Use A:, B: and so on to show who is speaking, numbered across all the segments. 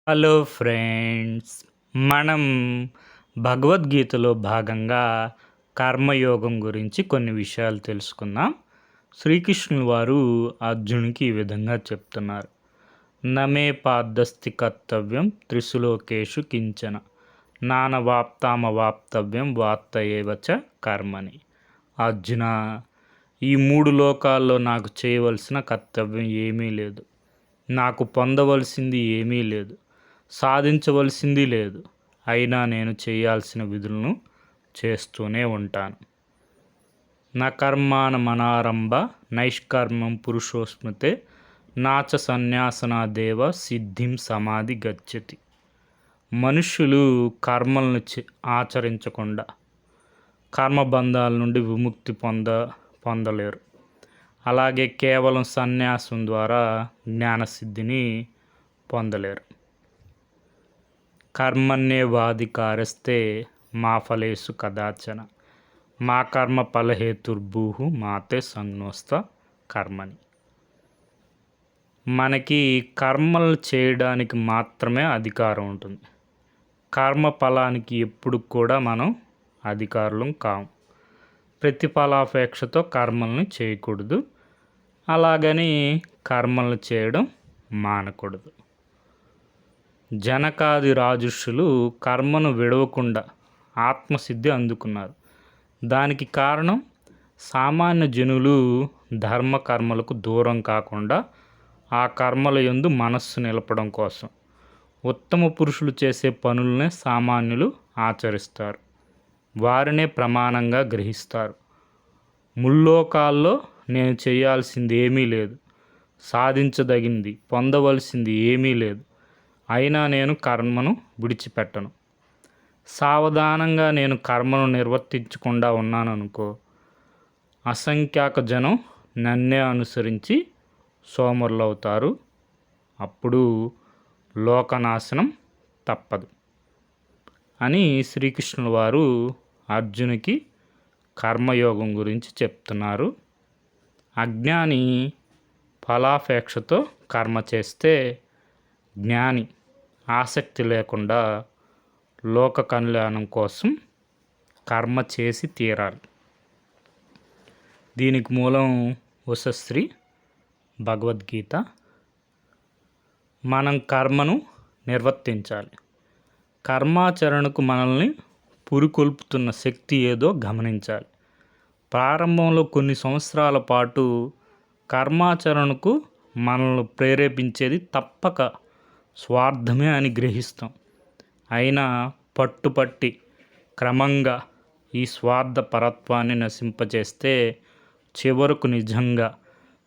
A: Hello friends, మనం భగవద్గీతలో భాగంగా కర్మయోగం గురించి కొన్ని విషయాలు తెలుసుకుందాం. శ్రీకృష్ణుల వారు అర్జునికి ఈ విధంగా చెప్తున్నారు. నమే పాదస్తి కర్తవ్యం త్రిశులోకేషు కించన నానవాప్తామవాప్తవ్యం వార్తయేవచ కర్మని. అర్జున, ఈ మూడు లోకాల్లో నాకు చేయవలసిన కర్తవ్యం ఏమీ లేదు, నాకు పొందవలసింది ఏమీ లేదు, సాధించవలసింది లేదు. అయినా నేను చేయాల్సిన విధులను చేస్తూనే ఉంటాను. నా కర్మాన మనారంభ నైష్కర్మం పురుషోస్మృతే నాచ సన్యాసనాదేవ సిద్ధిం సమాధి గచ్చతి. మనుష్యులు కర్మలను ఆచరించకుండా కర్మబంధాల నుండి విముక్తి పొందలేరు. అలాగే కేవలం సన్యాసం ద్వారా జ్ఞానసిద్ధిని పొందలేరు. కర్మణ్యేవాధికారస్తే మా ఫలేషు కదాచన మా కర్మ ఫలహేతుర్భూః మాతే సంజ్ఞోస్త కర్మని. మనకి కర్మలు చేయడానికి మాత్రమే అధికారం ఉంటుంది. కర్మ ఫలానికి ఎప్పుడు కూడా మనం అధికారులం కాము. ప్రతిఫలాపేక్షతో కర్మల్ని చేయకూడదు. అలాగని కర్మలు చేయడం మానకూడదు. జనకాది రాజర్షులు కర్మను విడవకుండా ఆత్మసిద్ధి అందుకున్నారు. దానికి కారణం సామాన్య జనులు ధర్మ కర్మలకు దూరం కాకుండా ఆ కర్మల యందు మనస్సు నిలపడం కోసం ఉత్తమ పురుషులు చేసే పనులనే సామాన్యులు ఆచరిస్తారు. వారినే ప్రమాణంగా గ్రహిస్తారు. ముల్లోకాల్లో నేను చేయాల్సింది ఏమీ లేదు, సాధించదగింది పొందవలసింది ఏమీ లేదు, అయినా నేను కర్మను విడిచిపెట్టను. సావధానంగా నేను కర్మను నిర్వర్తించకుండా ఉన్నాననుకో, అసంఖ్యాక జనం నన్నే అనుసరించి సోమరులవుతారు. అప్పుడు లోకనాశనం తప్పదు అని శ్రీకృష్ణుల వారు అర్జునికి కర్మయోగం గురించి చెప్తున్నారు. అజ్ఞాని ఫలాపేక్షతో కర్మ చేస్తే, జ్ఞాని ఆసక్తి లేకుండా లోక కళ్యాణం కోసం కర్మ చేసి తీరాలి. దీనికి మూలం ఉషశ్రీ భగవద్గీత. మనం కర్మను నిర్వర్తించాలి. కర్మాచరణకు మనల్ని పురికొల్పుతున్న శక్తి ఏదో గమనించాలి. ప్రారంభంలో కొన్ని సంవత్సరాల పాటు కర్మాచరణకు మనల్ని ప్రేరేపించేది తప్పక స్వార్థమే అని గ్రహిస్తాం. అయినా పట్టుపట్టి క్రమంగా ఈ స్వార్థ పరత్వాన్ని నశింపచేస్తే చివరకు నిజంగా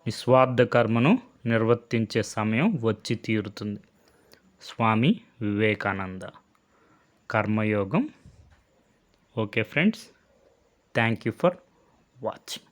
A: నిస్వార్థ కర్మను నిర్వర్తించే సమయం వచ్చి తీరుతుంది. స్వామి వివేకానంద. కర్మయోగం. Okay friends, thank you for watching.